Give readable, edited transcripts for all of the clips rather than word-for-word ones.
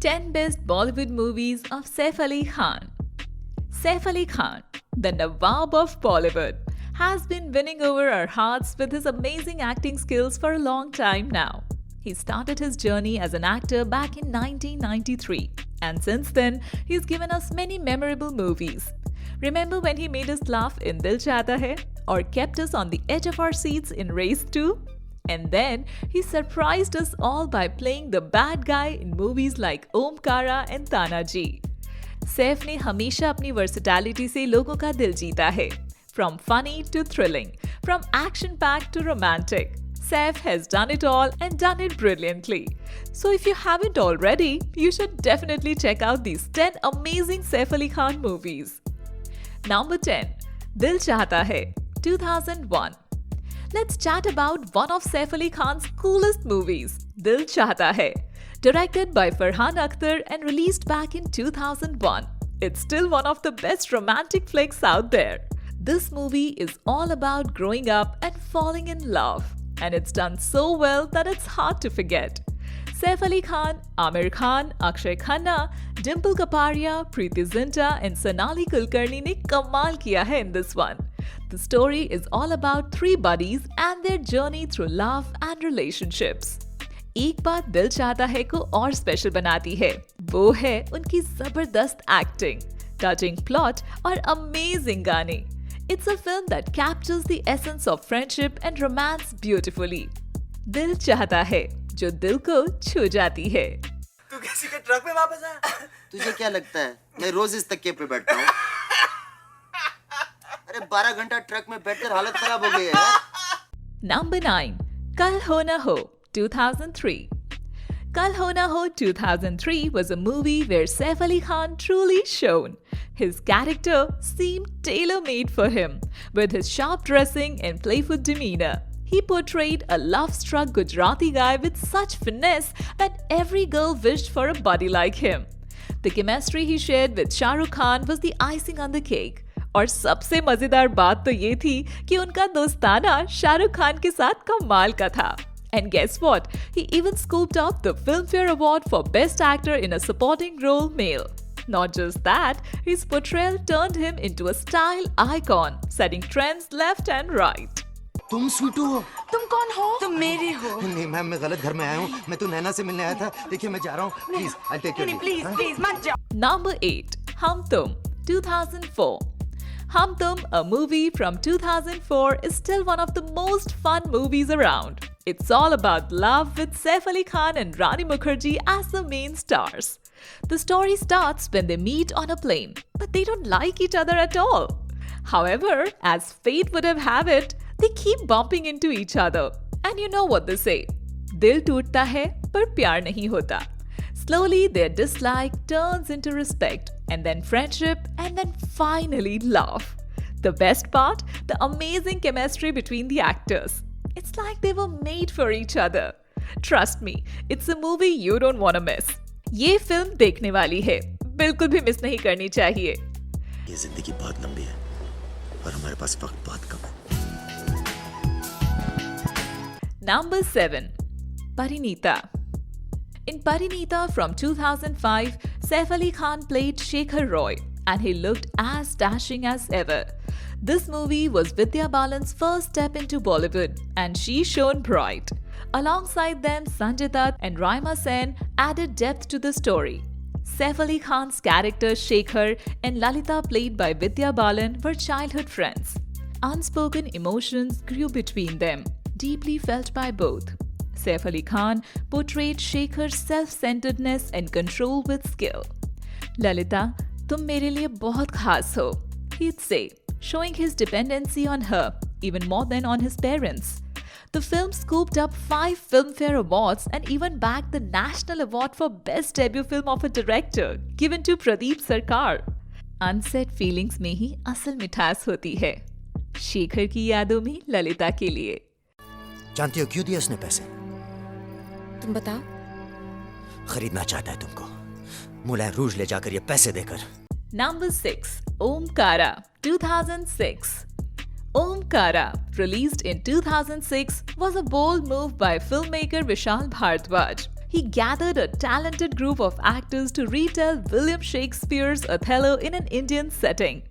10 Best Bollywood Movies of Saif Ali Khan. Saif Ali Khan, the Nawab of Bollywood, has been winning over our hearts with his amazing acting skills for a long time now. He started his journey as an actor back in 1993, and since then, he's given us many memorable movies. Remember when he made us laugh in Dil Chahta Hai or kept us on the edge of our seats in Race 2? And then he surprised us all by playing the bad guy in movies like Omkara and Tanaji. Saif ने हमेशा अपनी versatility से लोगों का दिल जीता है. From funny to thrilling, from action-packed to romantic, Saif has done it all and done it brilliantly. So if you haven't already, you should definitely check out these 10 amazing Saif Ali Khan movies. Number 10. Dil Chahta Hai, 2001. Let's chat about one of Saif Ali Khan's coolest movies, Dil Chahta Hai. Directed by Farhan Akhtar and released back in 2001. It's still one of the best romantic flicks out there. This movie is all about growing up and falling in love. And it's done so well that it's hard to forget. Saif Ali Khan, Amir Khan, Akshay Khanna, Dimple Kapadia, Preeti Zinta and Sonali Kulkarni ne kamal kiya hai in this one. The story is all about three buddies and their journey through love and relationships. एक बात दिल चाहता है को और special बनाती है, वो है उनकी जबरदस्त एक्टिंग, टचिंग प्लॉट और अमेजिंग गाने. It's a film that captures the essence of friendship and romance beautifully. दिल चाहता है, जो दिल को छू जाती है. तू किसी के ट्रक में वापस आया? तुझे क्या लगता है मैं रोज इस तकिए पे बैठता हूँ? अरे 12 घंटा ट्रक में बैठकर हालत खराब हो गई है यार. Number 9. कल हो ना हो, 2003. Kal Ho Na Ho 2003 was a movie where Saif Ali Khan truly shone. His character seemed tailor-made for him, with his sharp dressing and playful demeanor. He portrayed a love-struck Gujarati guy with such finesse that every girl wished for a body like him. The chemistry he shared with Shah Rukh Khan was the icing on the cake. और सबसे मजेदार बात तो ये थी कि उनका दोस्ताना शाहरुख खान के साथ कमाल का था. And guess what? He even scooped out the Filmfare Award for Best Actor in a Supporting Role Male. Not just that, his portrayal turned him into a style icon, setting trends left and right. तुम स्वीटू हो? तुम कौन हो? तुम मेरी हो. नहीं ma'am, मैं गलत घर में आया हूँ. मैं तो नैना से मिलने आया था. देखिए मैं जा रहा हूँ. Please, I'll take your leave. Please मत जाओ. Number 8. Hum Tum, 2004. Hum Tum, a movie from 2004, is still one of the most fun movies around. It's all about love with Saif Ali Khan and Rani Mukherjee as the main stars. The story starts when they meet on a plane, but they don't like each other at all. However, as fate would have it, they keep bumping into each other. And you know what they say, Dil tootta hai, par pyar nahi hota. Slowly, their dislike turns into respect, and then friendship, and then finally love. The best part? The amazing chemistry between the actors. It's like they were made for each other. Trust me, it's a movie you don't want to miss. ये film देखने वाली है, बिल्कुल भी miss नहीं करनी चाहिए. ये जिंदगी बहुत लंबी है और हमारे पास वक्त बहुत कम है. Number 7. Parinita. In Parinita from 2005, Saif Ali Khan played Shekhar Roy, and he looked as dashing as ever. This movie was Vidya Balan's first step into Bollywood, and she shone bright. Alongside them, Sanjay Dutt and Raima Sen added depth to the story. Saif Ali Khan's character Shekhar and Lalita, played by Vidya Balan, were childhood friends. Unspoken emotions grew between them, deeply felt by both. Saif Ali Khan portrayed Shekhar's self-centeredness and control with skill. Lalita, tum mere liye bahut khas ho, he'd say, showing his dependency on her even more than on his parents. The film scooped up 5 Filmfare Awards and even bagged the National Award for Best Debut Film of a Director, given to Pradeep Sarkar. Unsaid feelings में ही असल मिठास होती है. शेखर की यादों में ललिता के लिए. जानती हो क्यों दिया उसने पैसे? तुम बताओ. खरीदना चाहता है तुमको. मुलैन रूज ले जाकर ये पैसे देकर. Number 6. Omkara, 2006. Omkara, released in 2006, was a bold move by filmmaker Vishal Bhardwaj. He gathered a talented group of actors to retell William Shakespeare's Othello in an Indian setting.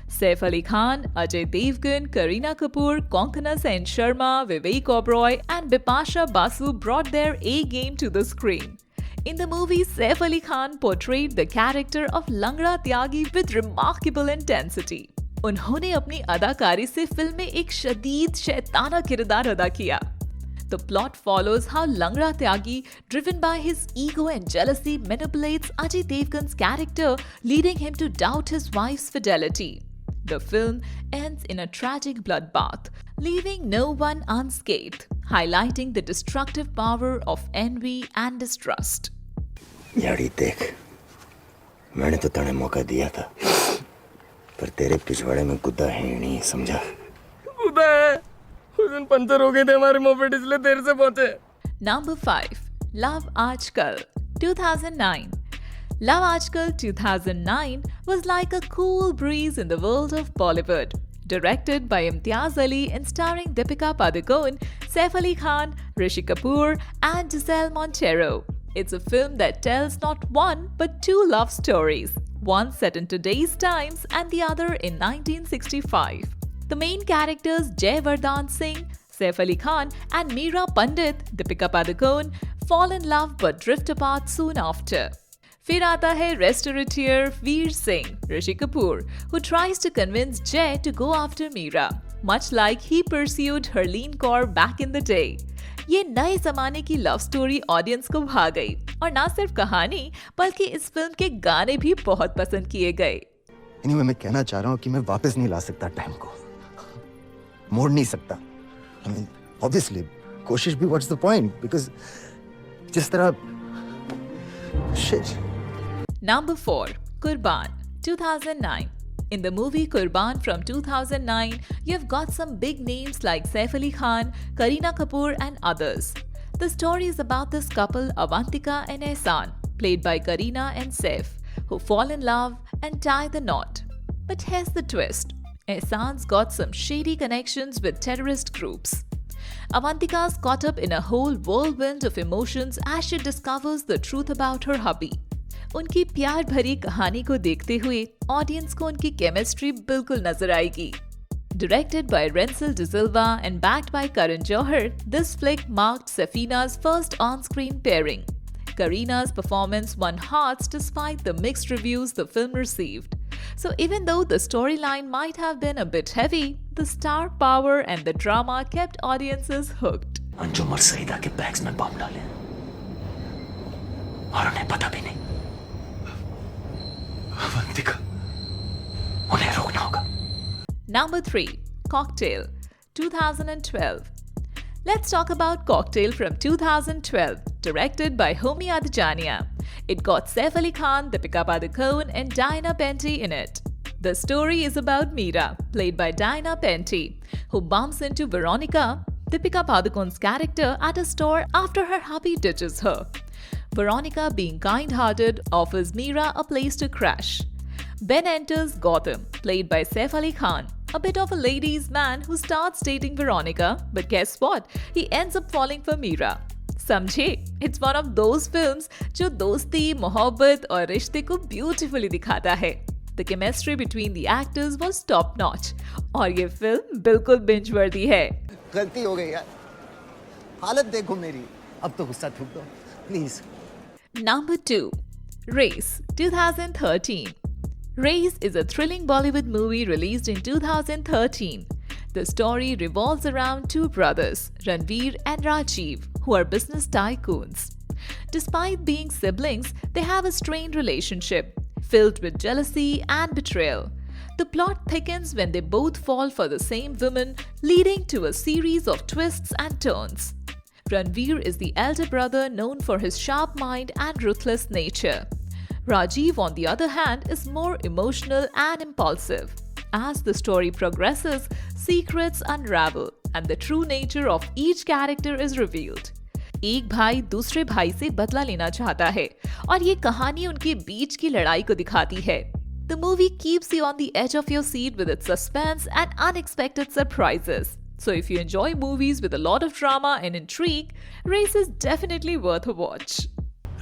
Saif Ali Khan, Ajay Devgan, Kareena Kapoor, Konkona Sen Sharma, Vivek Oberoi, and Bipasha Basu brought their A game to the screen. In the movie, Saif Ali Khan portrayed the character of Langra Tyagi with remarkable intensity. उन्होंने अपनी अदाकारी से film में एक शदीद शैताना किरदार अदा किया. The plot follows how Langra Tyagi, driven by his ego and jealousy, manipulates Ajay Devgan's character, leading him to doubt his wife's fidelity. The film ends in a tragic bloodbath, leaving no one unscathed, highlighting the destructive power of envy and distrust. यारी देख, मैंने तो तने मौका दिया था, पर तेरे पिछवाड़े में गुद्दा है ही नहीं, समझा? गुद्दा है। उस दिन पंचर हो गए थे हमारे मोपेड, इसलिए देर से पहुंचे। Number 5. Love Aajkal, 2009. Love Aajkal 2009 was like a cool breeze in the world of Bollywood. Directed by Imtiaz Ali and starring Deepika Padukone, Saif Ali Khan, Rishi Kapoor, and Giselle Montero. It's a film that tells not one but two love stories, one set in today's times and the other in 1965. The main characters Jai Vardhan Singh, Saif Ali Khan, and Meera Pandit, Deepika Padukone, fall in love but drift apart soon after. फिर आता है restaurateur Veer Singh, Rishi Kapoor, who tries to convince Jai to go after Meera, much like he pursued Harleen Kaur back in the day. ये नए जमाने की love story audience को भा गई और ना सिर्फ कहानी बल्कि इस फिल्म के गाने भी बहुत पसंद किए गए. Anyway, मैं कहना चाह रहा हूँ कि मैं वापस नहीं ला सकता टाइम को, मोड़ नहीं सकता. I mean, obviously, कोशिश भी what's the point? Because जिस तरह shit. Number 4. Qurban, 2009. In the movie Qurban from 2009, you've got some big names like Saif Ali Khan, Kareena Kapoor, and others. The story is about this couple Avantika and Ehsan, played by Kareena and Saif, who fall in love and tie the knot. But here's the twist. Ehsan's got some shady connections with terrorist groups. Avantika's caught up in a whole whirlwind of emotions as she discovers the truth about her hubby. उनकी प्यार भरी कहानी को देखते हुए audience को उनकी chemistry बिल्कुल नजर आएगी. Directed by Rensil De Silva and backed by Karan Johar, this flick marked Safina's first on-screen pairing. Kareena's performance won hearts despite the mixed reviews the film received. So even though the storyline might have been a bit heavy, the star power and the drama kept audiences hooked. Anjum और सईदा के bags में बम डाले और उन्हें पता भी नहीं. अवंतिका, उन्हें रोकना होगा. Number 3. Cocktail, 2012. Let's talk about Cocktail from 2012, directed by Homi Adjania. It got Saif Ali Khan, Deepika Padukone, and Diana Penty in it. The story is about Meera, played by Diana Penty, who bumps into Veronica, Deepika Padukone's character, at a store after her hubby ditches her. Veronica, being kind-hearted, offers Meera a place to crash. Then enters Gautam, played by Saif Ali Khan, a bit of a ladies' man who starts dating Veronica, but guess what? He ends up falling for Meera. समझे, it's one of those films जो दोस्ती, मोहब्बत और रिश्ते को beautifully दिखाता है. The chemistry between the actors was top notch और ये फिल्म बिल्कुल binge worthy है. गलती हो गई यार, हालत देखो मेरी, अब तो गुस्सा थूक दो, please. Number 2. Race, 2013. Race is a thrilling Bollywood movie released in 2013. The story revolves around two brothers, Ranveer and Rajiv, who are business tycoons. Despite being siblings, they have a strained relationship, filled with jealousy and betrayal. The plot thickens when they both fall for the same woman, leading to a series of twists and turns. Ranveer is the elder brother known for his sharp mind and ruthless nature. Rajiv, on the other hand, is more emotional and impulsive. As the story progresses, secrets unravel and the true nature of each character is revealed. एक भाई दूसरे भाई से बदला लेना चाहता है और ये कहानी उनके बीच की लड़ाई को दिखाती है. The movie keeps you on the edge of your seat with its suspense and unexpected surprises. So if you enjoy movies with a lot of drama and intrigue, Race is definitely worth a watch.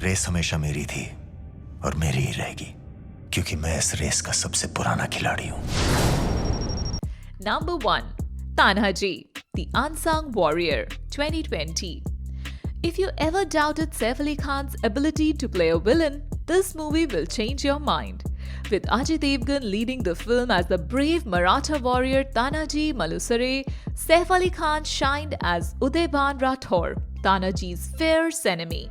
Race हमेशा मेरी थी और मेरी ही रहेगी क्योंकि मैं इस race का सबसे पुराना खिलाड़ी हूँ. Number 1. Tanhaji, The Unsung Warrior, 2020. If you ever doubted Saif Ali Khan's ability to play a villain, this movie will change your mind. With Ajay Devgan leading the film as the brave Maratha warrior Tanaji Malusare, Saif Ali Khan shined as Udayban Rathore, Tanaji's fierce enemy.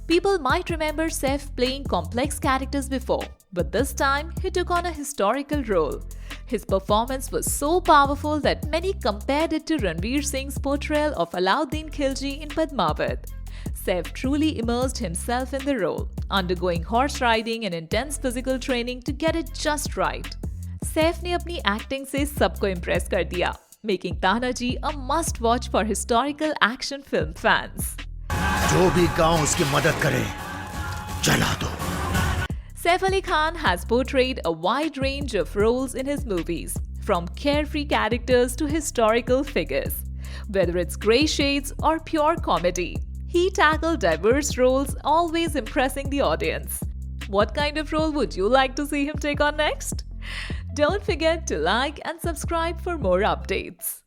People might remember Saif playing complex characters before, but this time he took on a historical role. His performance was so powerful that many compared it to Ranveer Singh's portrayal of Alauddin Khilji in Padmavat. Saif truly immersed himself in the role, undergoing horse riding and intense physical training to get it just right. Saif ने अपनी acting से सबको impress कर दिया, making Tanaji a must-watch for historical action film fans. जो भी गांव उसकी मदद करे जला दो. Saif Ali Khan has portrayed a wide range of roles in his movies, from carefree characters to historical figures. Whether it's grey shades or pure comedy, he tackled diverse roles, always impressing the audience. What kind of role would you like to see him take on next? Don't forget to like and subscribe for more updates.